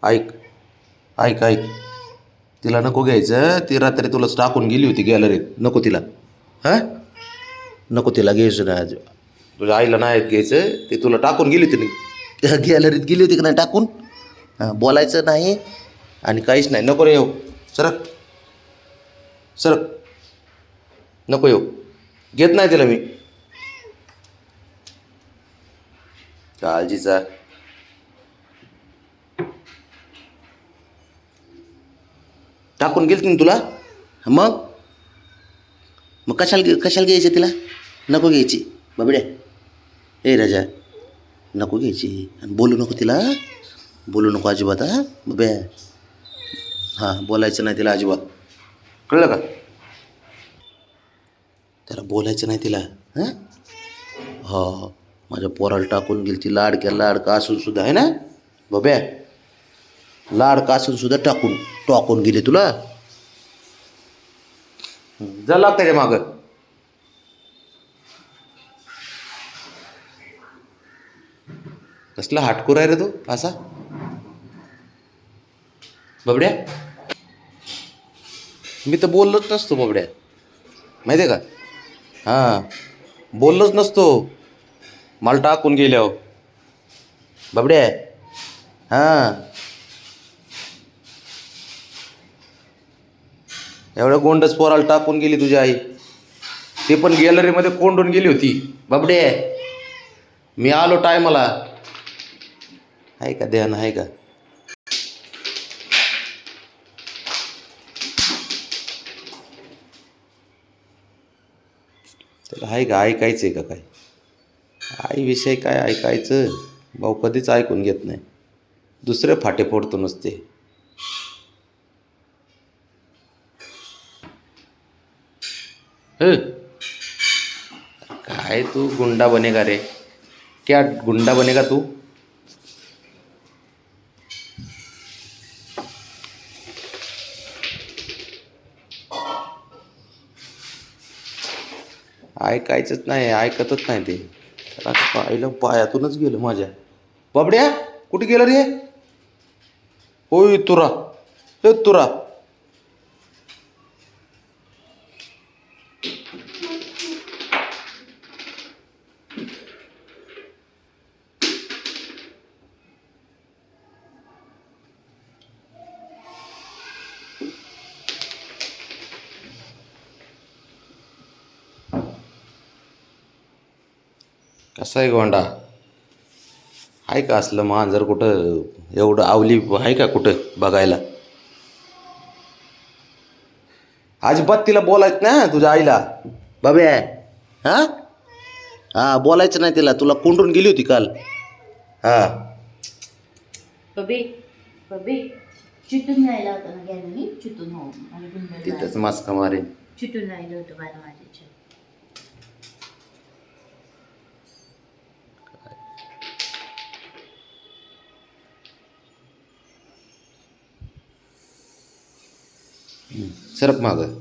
ऐक ऐक ऐक तिला नको घ्यायचं. ती रात्री तुलाच टाकून गेली होती गॅलरीत. नको तिला. हां नको तिला घ्यायचं नाही. आज तुझ्या आईला नाही घ्यायचं. ते तुला टाकून गेली होती गॅलरीत गेली होती का नाही टाकून. हां बोलायचं नाही आणि काहीच नाही. नको रे येऊ. सरक सरक. नको येऊ. घेत नाही तिला मी. काळजीचा टाकून गेली ना तुला. मग मग कशाला घ्यायचं तिला. नको घ्यायची बाबड्या. ए राजा नको घ्यायची. आणि बोलू नको तिला. बोलू नको अजिबात. हां बाब्या. हां बोलायचं नाही तिला अजिबात. कळलं का. त्याला बोलायचं नाही तिला. हां हो माझ्या पोराला टाकून गेली ती. लाडका असून सुद्धा आहे ना बाब्या. लाडका असून सुद्धा टाकून गेली तुला. जा लाग त्याच्या मागं. कसला हाटकूर आहे रे तू असा बाबड्या. मी तर बोललोच नसतो बाबड्या. माहिती आहे का. हां बोललोच नसतो मला टाकून गेल्यावर बाबड्या. हां एवढ्या गोंडस पोराला टाकून गेली तुझी आई. ते पण गॅलरीमध्ये कोंडून गेली होती बाबडे. मी आलो टायमाला. आहे का ध्यान आहे का. त्याला आहे का ऐकायचं आहे का काय. आईविषयी काय ऐकायचं. भाऊ कधीच ऐकून घेत नाही. दुसरे फाटे फोडतो नसते. काय तू गुंडा बनेगा रे. क्या गुंडा बनेगा तू. ऐकायचंच नाही. ऐकतच नाही ते. पाहिलं पायातूनच गेलं माझ्या. बाबड्या कुठे गेलं रे. होय तुरा. हे तुरा. कसा आहे गोंडा. आहे का असलं मांजर कुठं एवढं आवली आहे का कुठं बघायला. अजिबात तिला बोलायचं ना तुझ्या आईला बाबे. हां हां बोलायचं नाही तिला. तुला कोंडून गेली होती काल. हां बबे बबे चिटून राहिला होता ना गॅलरी. चिटून हो तिथंच मास्क मारेन. चिटून राहिलं होतं बारा माझ्या. सरक मागं.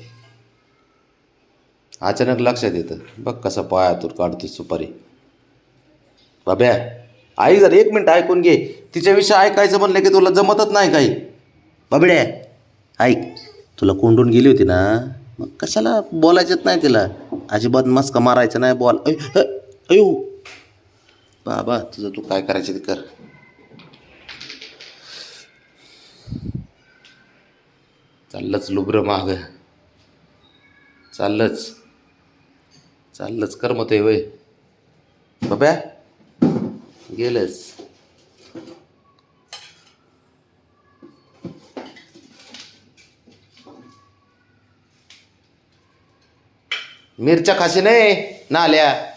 अचानक लक्षात येतं बघ कसा पायातून काढतो सुपारी. बाब्या आई जर एक मिनिट ऐकून घे. तिच्याविषयी ऐकायचं म्हणलं की तुला जमतच नाही काही. बाबड्या ऐक. तुला कोंडून गेली होती ना. मग कशाला बोलायचंच नाही तिला. अजिबात मस्का मारायचं नाही. बोल अयो बाबा तुझं तू काय करायचं ते कर. चाललंच लुबरं मागं. चाललंच कर मग ते वय बाब्या. गेलंच. मिरच्या खाशी नाही नाल्या.